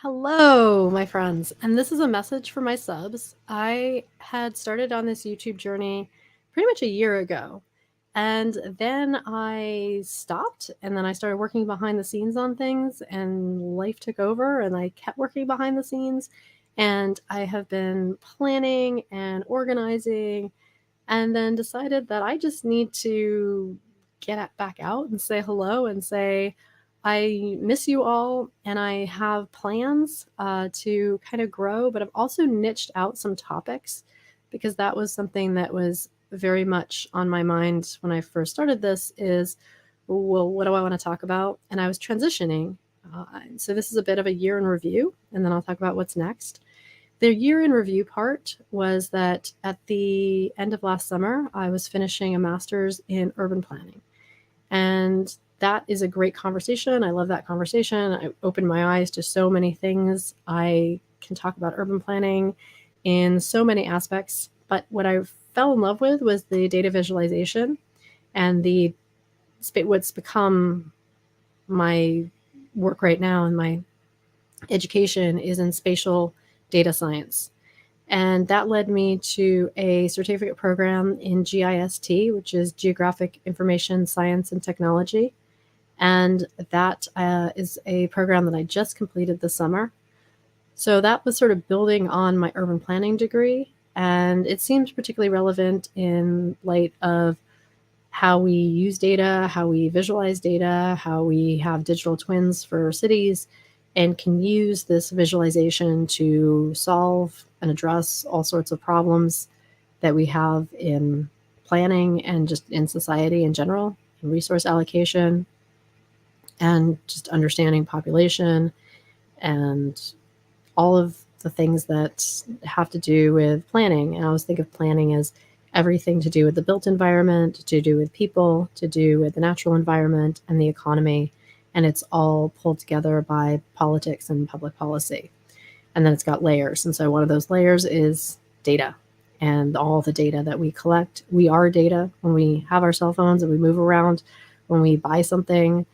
Hello, my friends, and this is a message for my subs. I had started on this YouTube journey pretty much a year ago, and then I stopped, and then I started working behind the scenes on things, and life took over, and I kept working behind the scenes, and I have been planning and organizing, and then decided that I just need to back out and say hello and say, I miss you all, and I have plans to kind of grow, but I've also niched out some topics because that was something that was very much on my mind when I first started this is, well, what do I want to talk about? And I was transitioning. So this is a bit of a year in review, and then I'll talk about what's next. The year in review part was that at the end of last summer, I was finishing a master's in urban planning. And that is a great conversation. I love that conversation. I opened my eyes to so many things. I can talk about urban planning in so many aspects. But what I fell in love with was the data visualization and what's become my work right now and my education is in spatial data science. And that led me to a certificate program in GIST, which is Geographic Information Science and Technology. And that is a program that I just completed this summer. So that was sort of building on my urban planning degree. And it seems particularly relevant in light of how we use data, how we visualize data, how we have digital twins for cities, and can use this visualization to solve and address all sorts of problems that we have in planning and just in society in general, in resource allocation, and just understanding population and all of the things that have to do with planning. And I always think of planning as everything to do with the built environment, to do with people, to do with the natural environment and the economy. And it's all pulled together by politics and public policy. And then it's got layers. And so one of those layers is data and all the data that we collect. We are data when we have our cell phones and we move around, when we buy something,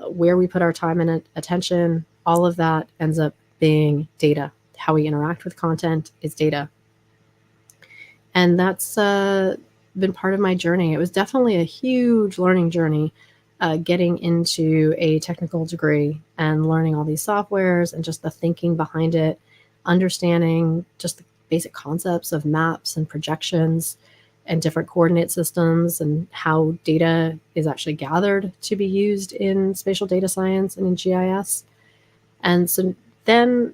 where we put our time and attention, all of that ends up being data. How we interact with content is data. And that's been part of my journey. It was definitely a huge learning journey, getting into a technical degree and learning all these softwares and just the thinking behind it, understanding just the basic concepts of maps and projections and different coordinate systems and how data is actually gathered to be used in spatial data science and in GIS. And so then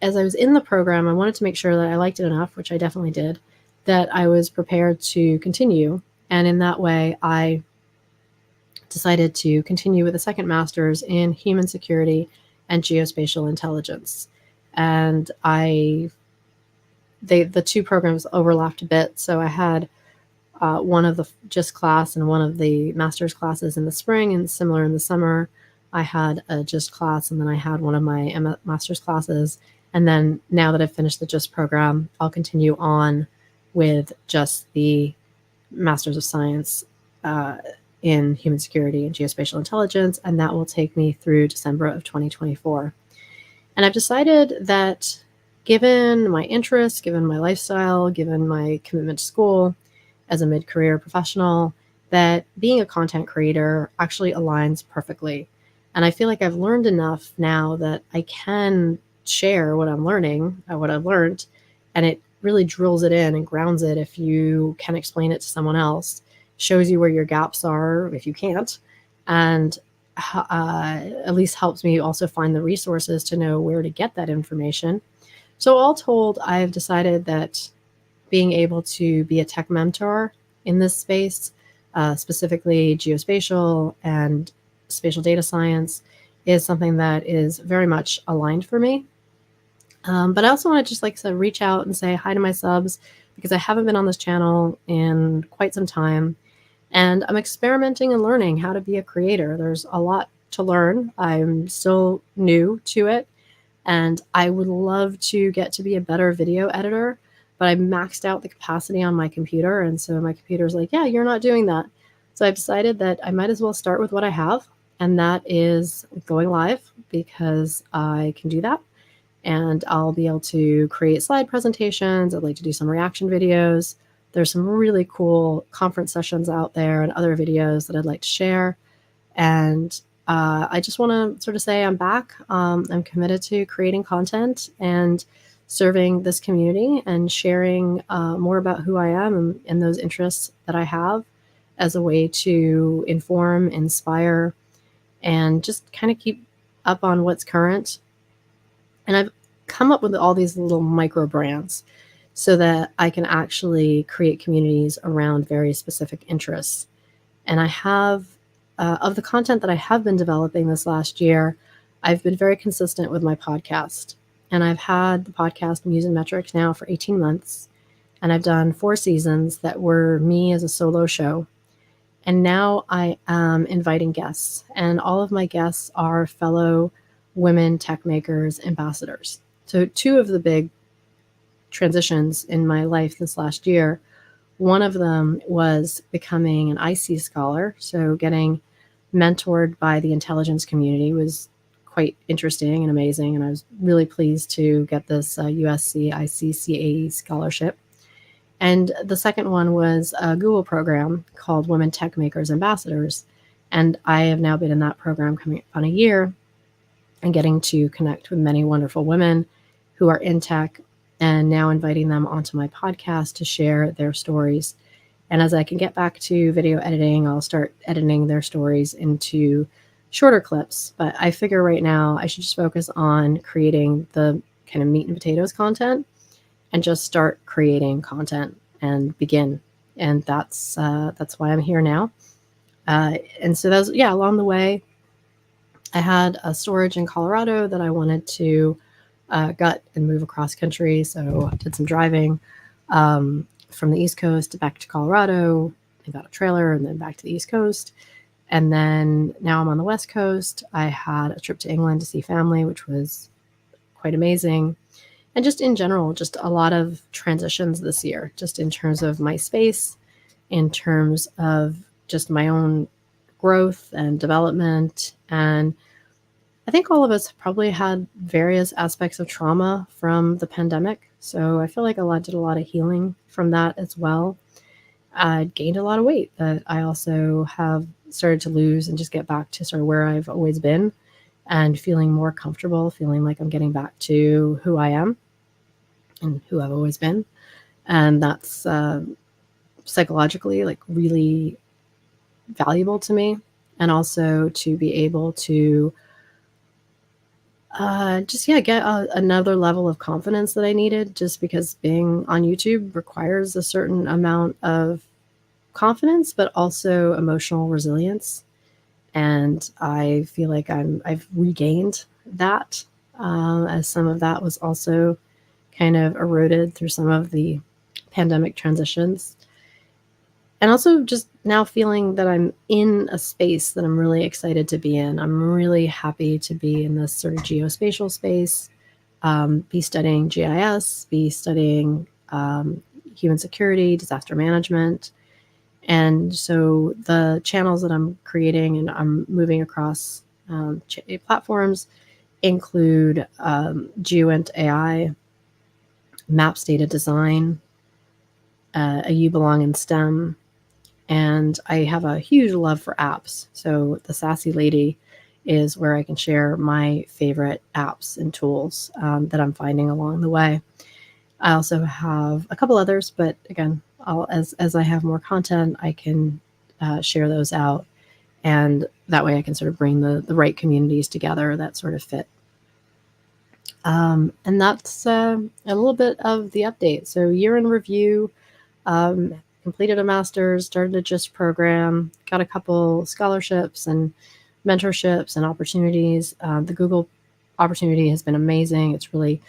as I was in the program, I wanted to make sure that I liked it enough, which I definitely did, that I was prepared to continue. And in that way, I decided to continue with a second master's in human security and geospatial intelligence. And the two programs overlapped a bit. So I had one of the GIST class and one of the master's classes in the spring, and similar in the summer. I had a GIST class, and then I had one of my master's classes. And then now that I've finished the GIST program, I'll continue on with just the Masters of Science in Human Security and Geospatial Intelligence, and that will take me through December of 2024. And I've decided that given my interests, given my lifestyle, given my commitment to school as a mid-career professional, that being a content creator actually aligns perfectly. And I feel like I've learned enough now that I can share what I'm learning, what I've learned, and it really drills it in and grounds it if you can explain it to someone else, shows you where your gaps are if you can't, and at least helps me also find the resources to know where to get that information. So all told, I've decided that being able to be a tech mentor in this space, specifically geospatial and spatial data science, is something that is very much aligned for me. But I also want to just reach out and say hi to my subs because I haven't been on this channel in quite some time. And I'm experimenting and learning how to be a creator. There's a lot to learn. I'm still new to it. And I would love to get to be a better video editor, but I maxed out the capacity on my computer. And so my computer's like, yeah, you're not doing that. So I've decided that I might as well start with what I have and that is going live because I can do that. And I'll be able to create slide presentations. I'd like to do some reaction videos. There's some really cool conference sessions out there and other videos that I'd like to share. And I just want to sort of say I'm back. I'm committed to creating content and serving this community and sharing more about who I am and those interests that I have as a way to inform, inspire, and just kind of keep up on what's current. And I've come up with all these little micro brands so that I can actually create communities around very specific interests. And I have, of the content that I have been developing this last year, I've been very consistent with my podcast. And I've had the podcast Muse and Metrics now for 18 months. And I've done 4 seasons that were me as a solo show. And now I am inviting guests, and all of my guests are fellow women tech makers, ambassadors. So, 2 of the big transitions in my life this last year, one of them was becoming an IC scholar. So, getting mentored by the intelligence community was quite interesting and amazing. And I was really pleased to get this USC ICCAE scholarship. And the second one was a Google program called Women Tech Makers Ambassadors. And I have now been in that program coming up on a year and getting to connect with many wonderful women who are in tech and now inviting them onto my podcast to share their stories. And as I can get back to video editing, I'll start editing their stories into shorter clips. But I figure right now I should just focus on creating the kind of meat and potatoes content and just start creating content and begin. And that's why I'm here now. And so that's, yeah, along the way, I had a storage in Colorado that I wanted to gut and move across country. So I did some driving from the East Coast back to Colorado. I got a trailer and then back to the East Coast. And then now I'm on the West Coast. I had a trip to England to see family, which was quite amazing. And just in general, just a lot of transitions this year, just in terms of my space, in terms of just my own growth and development. And I think all of us probably had various aspects of trauma from the pandemic. So I feel like did a lot of healing from that as well. I gained a lot of weight that I also have started to lose and just get back to sort of where I've always been and feeling more comfortable, feeling like I'm getting back to who I am and who I've always been. And that's psychologically like really valuable to me. And also to be able to get another level of confidence that I needed, just because being on YouTube requires a certain amount of confidence, but also emotional resilience. And I feel like I've regained that, as some of that was also kind of eroded through some of the pandemic transitions. And also just now feeling that I'm in a space that I'm really excited to be in. I'm really happy to be in this sort of geospatial space, be studying GIS, be studying human security, disaster management. And so the channels that I'm creating and I'm moving across platforms include GeoInt AI, Maps Data Design, a You Belong in STEM, and I have a huge love for apps. So the Sassy Lady is where I can share my favorite apps and tools that I'm finding along the way. I also have a couple others, but again, as I have more content, I can share those out. And that way I can sort of bring the right communities together that sort of fit. And that's a little bit of the update. So year in review, completed a master's, started a GIST program, got a couple scholarships and mentorships and opportunities. The Google opportunity has been amazing. It's really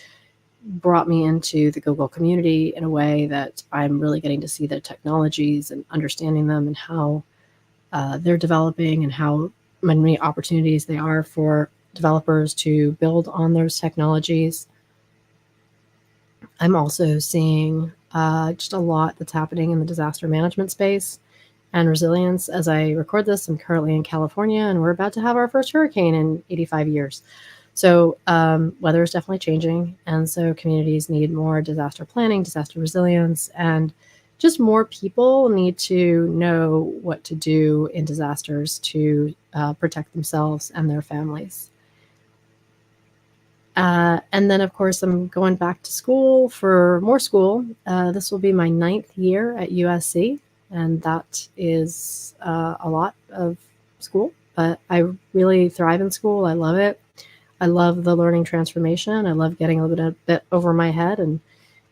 brought me into the Google community in a way that I'm really getting to see their technologies and understanding them and how they're developing and how many opportunities they are for developers to build on those technologies. I'm also seeing just a lot that's happening in the disaster management space and resilience. As I record this, I'm currently in California, and we're about to have our first hurricane in 85 years. So weather is definitely changing, and so communities need more disaster planning, disaster resilience, and just more people need to know what to do in disasters to protect themselves and their families. And then, of course, I'm going back to school for more school. This will be my 9th year at USC, and that is a lot of school, but I really thrive in school. I love it. I love the learning transformation. I love getting a bit over my head and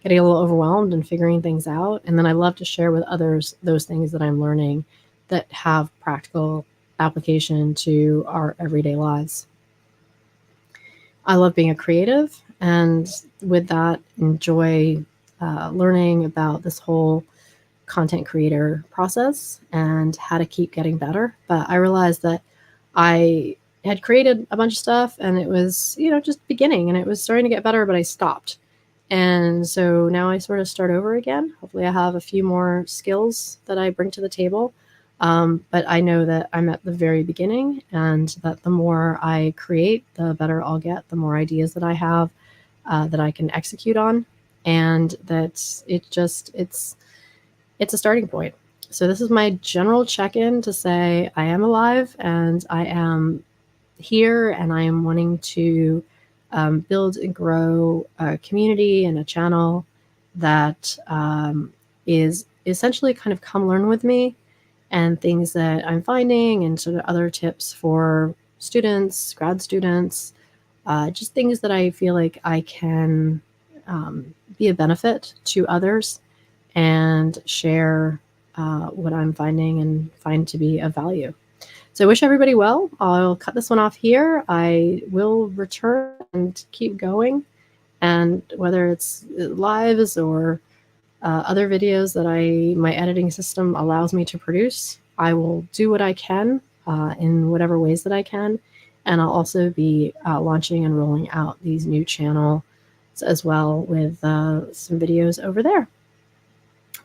getting a little overwhelmed and figuring things out. And then I love to share with others those things that I'm learning that have practical application to our everyday lives. I love being a creative, and with that, enjoy learning about this whole content creator process and how to keep getting better. But I realized that I had created a bunch of stuff and it was, just beginning and it was starting to get better, but I stopped. And so now I sort of start over again. Hopefully, I have a few more skills that I bring to the table. But I know that I'm at the very beginning, and that the more I create, the better I'll get, the more ideas that I have that I can execute on. And that it's a starting point. So this is my general check-in to say I am alive and I am here, and I am wanting to build and grow a community and a channel that is essentially kind of come learn with me, and things that I'm finding, and sort of other tips for students, grad students, just things that I feel like I can be a benefit to others and share what I'm finding and find to be of value. So I wish everybody well. I'll cut this one off here. I will return and keep going. And whether it's lives or other videos that my editing system allows me to produce, I will do what I can in whatever ways that I can. And I'll also be launching and rolling out these new channels as well with some videos over there.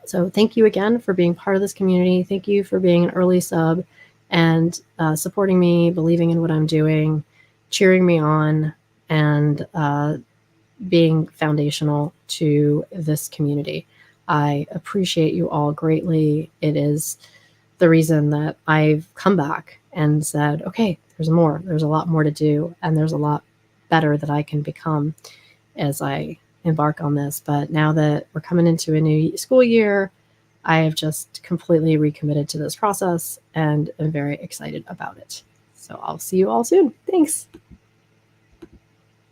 So thank you again for being part of this community. Thank you for being an early sub and supporting me, believing in what I'm doing, cheering me on, and being foundational to this community. I appreciate you all greatly. It is the reason that I've come back and said, okay, there's more. There's a lot more to do, and there's a lot better that I can become as I embark on this. But now that we're coming into a new school year, I have just completely recommitted to this process and am very excited about it. So I'll see you all soon. Thanks.